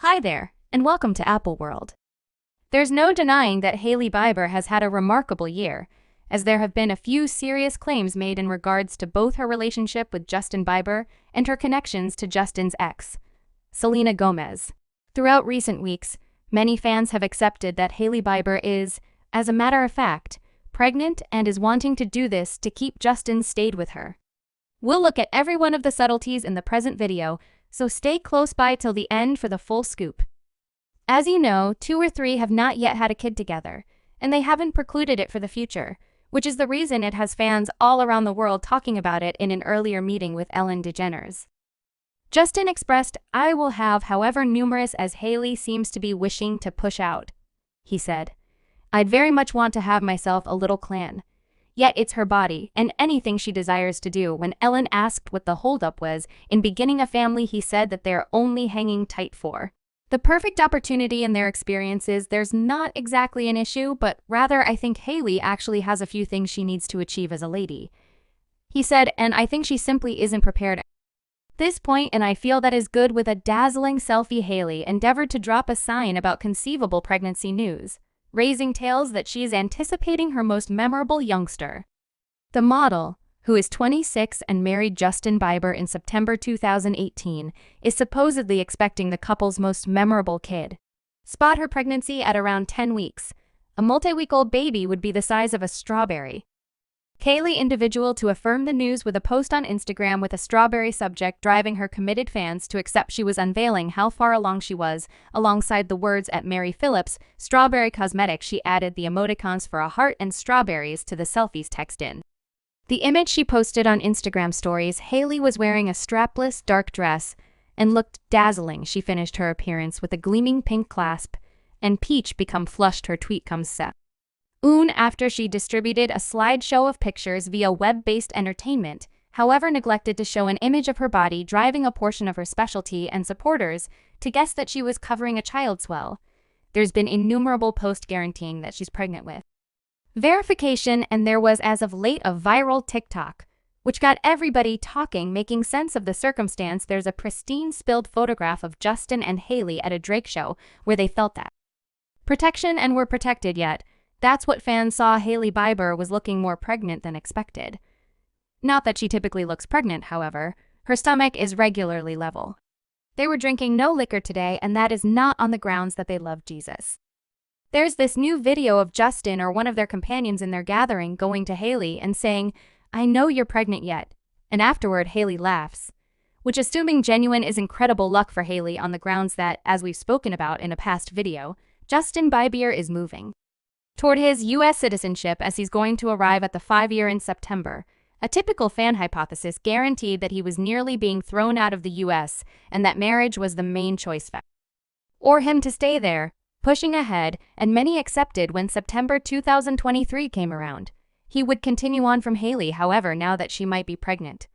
Hi there, and welcome to Apple World. There's no denying that Hailey Bieber has had a remarkable year, as there have been a few serious claims made in regards to both her relationship with Justin Bieber and her connections to Justin's ex, Selena Gomez. Throughout recent weeks, many fans have accepted that Hailey Bieber is, as a matter of fact, pregnant and is wanting to do this to keep Justin stayed with her. We'll look at every one of the subtleties in the present video, so stay close by till the end for the full scoop. As you know, 2 or 3 have not yet had a kid together, and they haven't precluded it for the future, which is the reason it has fans all around the world talking about it in an earlier meeting with Ellen DeGeneres. Justin expressed, "I will have however numerous as Hailey seems to be wishing to push out." He said, "I'd very much want to have myself a little clan. Yet it's her body, and anything she desires to do." When Ellen asked what the holdup was in beginning a family, he said that they're only hanging tight for the perfect opportunity in their experiences. There's not exactly an issue, but rather I think Hailey actually has a few things she needs to achieve as a lady. He said, "And I think she simply isn't prepared at this point, and I feel that is good." With a dazzling selfie, Hailey endeavored to drop a sign about conceivable pregnancy news, raising tales that she is anticipating her most memorable youngster. The model, who is 26 and married Justin Bieber in September 2018, is supposedly expecting the couple's most memorable kid. Spot her pregnancy at around 10 weeks. A multi-week-old baby would be the size of a strawberry. Hailey individual to affirm the news with a post on Instagram with a strawberry subject, driving her committed fans to accept she was unveiling how far along she was. Alongside the words "at Mary Phillips, Strawberry Cosmetics," she added the emoticons for a heart and strawberries to the selfies text in. The image she posted on Instagram stories, Hailey was wearing a strapless dark dress and looked dazzling. She finished her appearance with a gleaming pink clasp, and peach become flushed. Her tweet comes soon after she distributed a slideshow of pictures via web-based entertainment, however neglected to show an image of her body, driving a portion of her specialty and supporters to guess that she was covering a child's well. There's been innumerable posts guaranteeing that she's pregnant with verification, and there was as of late a viral TikTok, which got everybody talking, making sense of the circumstance. There's a pristine spilled photograph of Justin and Hailey at a Drake show where they felt that protection and were protected, yet that's what fans saw. Hailey Bieber was looking more pregnant than expected. Not that she typically looks pregnant, however. Her stomach is regularly level. They were drinking no liquor today, and that is not on the grounds that they love Jesus. There's this new video of Justin or one of their companions in their gathering going to Hailey and saying, "I know you're pregnant yet," and afterward Hailey laughs, which, assuming genuine, is incredible luck for Hailey on the grounds that, as we've spoken about in a past video, Justin Bieber is moving toward his U.S. citizenship as he's going to arrive at the 5-year in September. A typical fan hypothesis guaranteed that he was nearly being thrown out of the U.S. and that marriage was the main choice for him to stay there, pushing ahead, and many accepted when September 2023 came around. He would continue on from Hailey, however, now that she might be pregnant.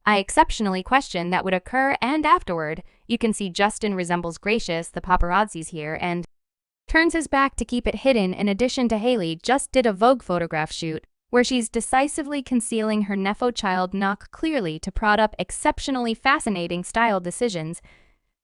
I exceptionally question that would occur, and afterward, you can see Justin resembles gracious the paparazzis here and turns his back to keep it hidden. In addition to Hailey just did a Vogue photograph shoot where she's decisively concealing her Nefo child, knock clearly to prod up exceptionally fascinating style decisions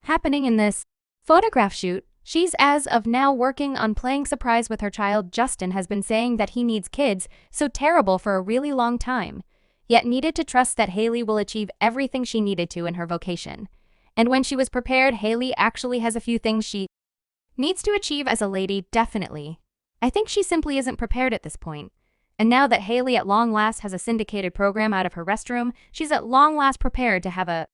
happening in this photograph shoot. She's as of now working on playing surprise with her child. Justin has been saying that he needs kids so terrible for a really long time, yet needed to trust that Hailey will achieve everything she needed to in her vocation. And when she was prepared, Hailey actually has a few things she needs to achieve as a lady, definitely. I think she simply isn't prepared at this point. And now that Hailey at long last has a syndicated program out of her restroom, she's at long last prepared to have a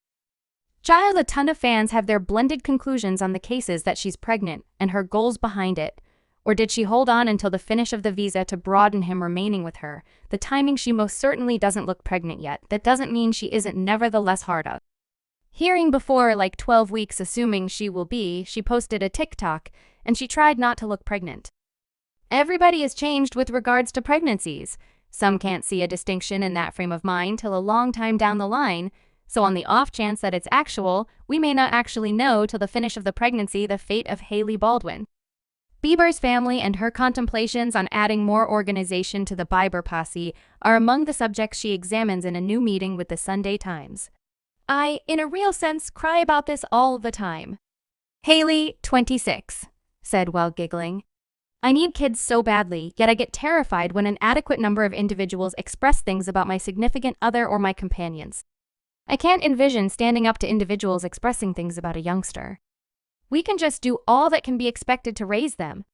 child. A ton of fans have their blended conclusions on the cases that she's pregnant and her goals behind it. Or did she hold on until the finish of the visa to broaden him remaining with her? The timing, she most certainly doesn't look pregnant yet. That doesn't mean she isn't nevertheless hard up. Hearing before like 12 weeks, assuming she will be, she posted a TikTok and she tried not to look pregnant. Everybody has changed with regards to pregnancies. Some can't see a distinction in that frame of mind till a long time down the line. So on the off chance that it's actual, we may not actually know till the finish of the pregnancy the fate of Hailey Bieber's family, and her contemplations on adding more organization to the Bieber posse are among the subjects she examines in a new meeting with the Sunday Times. I, in a real sense, cry about this all the time. Hailey, 26, said while giggling. I need kids so badly, yet I get terrified when an adequate number of individuals express things about my significant other or my companions. I can't envision standing up to individuals expressing things about a youngster. We can just do all that can be expected to raise them.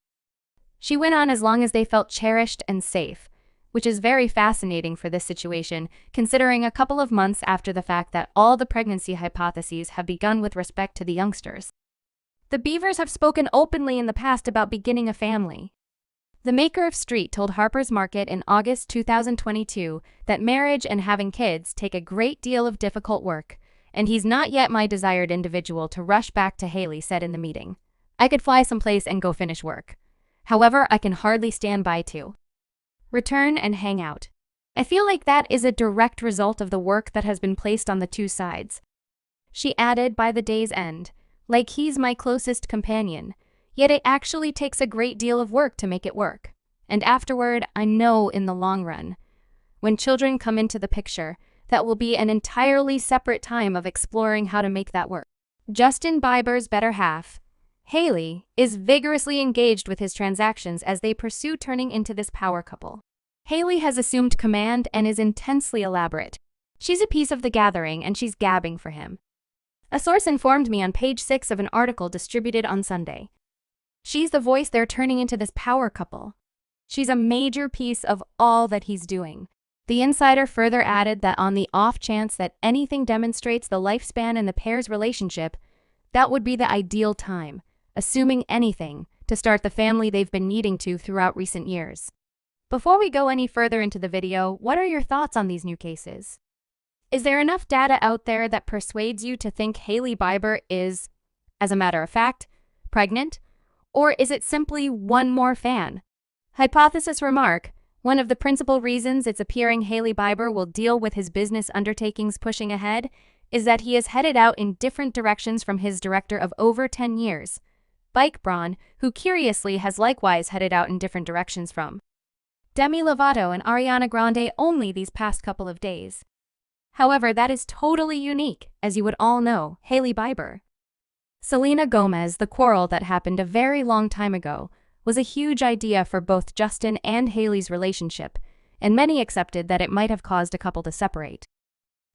She went on as long as they felt cherished and safe, which is very fascinating for this situation, considering a couple of months after the fact that all the pregnancy hypotheses have begun with respect to the youngsters. The Biebers have spoken openly in the past about beginning a family. The maker of Street told Harper's Market in August 2022 that marriage and having kids take a great deal of difficult work, and he's not yet my desired individual to rush back to, Hailey said in the meeting. I could fly someplace and go finish work. However, I can hardly stand by to return and hang out. I feel like that is a direct result of the work that has been placed on the two sides. She added, by the day's end, like he's my closest companion, yet it actually takes a great deal of work to make it work. And afterward, I know in the long run, when children come into the picture, that will be an entirely separate time of exploring how to make that work. Justin Bieber's better half, Hailey, is vigorously engaged with his transactions as they pursue turning into this power couple. Hailey has assumed command and is intensely elaborate. She's a piece of the gathering and she's gabbing for him. A source informed me on page 6 of an article distributed on Sunday. She's the voice they're turning into this power couple. She's a major piece of all that he's doing. The insider further added that on the off chance that anything demonstrates the lifespan in the pair's relationship, that would be the ideal time, assuming anything, to start the family they've been needing to throughout recent years. Before we go any further into the video, what are your thoughts on these new cases? Is there enough data out there that persuades you to think Hailey Bieber is, as a matter of fact, pregnant? Or is it simply one more fan? Hypothesis remark: one of the principal reasons it's appearing Hailey Bieber will deal with his business undertakings pushing ahead is that he is headed out in different directions from his director of over 10 years, Bike Braun, who curiously has likewise headed out in different directions from Demi Lovato and Ariana Grande only these past couple of days. However, that is totally unique, as you would all know, Hailey Bieber. Selena Gomez, the quarrel that happened a very long time ago, was a huge idea for both Justin and Hailey's relationship, and many accepted that it might have caused a couple to separate.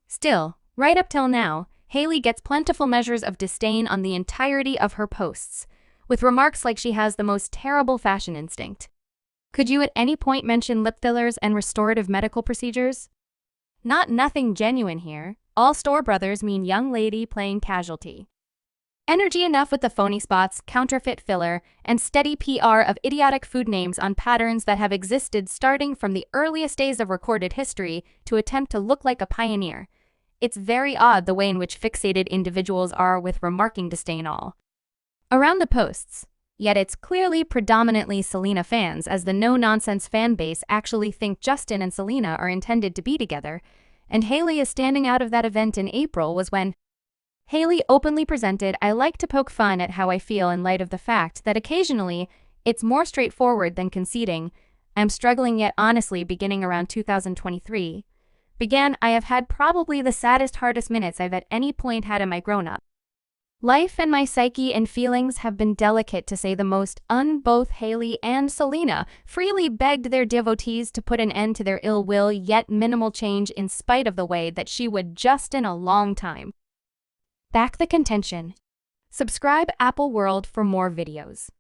Still, right up till now, Hailey gets plentiful measures of disdain on the entirety of her posts, with remarks like she has the most terrible fashion instinct. Could you at any point mention lip fillers and restorative medical procedures? Nothing genuine here. All store brothers mean young lady playing casualty. Energy enough with the phony spots, counterfeit filler, and steady PR of idiotic food names on patterns that have existed starting from the earliest days of recorded history to attempt to look like a pioneer. It's very odd the way in which fixated individuals are with remarking disdain all around the posts. Yet it's clearly predominantly Selena fans, as the no-nonsense fan base actually think Justin and Selena are intended to be together, and Hailey is standing out of that event in April was when Hailey openly presented, "I like to poke fun at how I feel in light of the fact that occasionally it's more straightforward than conceding. I'm struggling yet honestly beginning around 2023. I have had probably the saddest, hardest minutes I've at any point had in my grown-up life, and my psyche and feelings have been delicate to say the most. Both Hailey and Selena freely begged their devotees to put an end to their ill will, yet minimal change in spite of the way that she would just in a long time. Back the contention. Subscribe Apple World for more videos.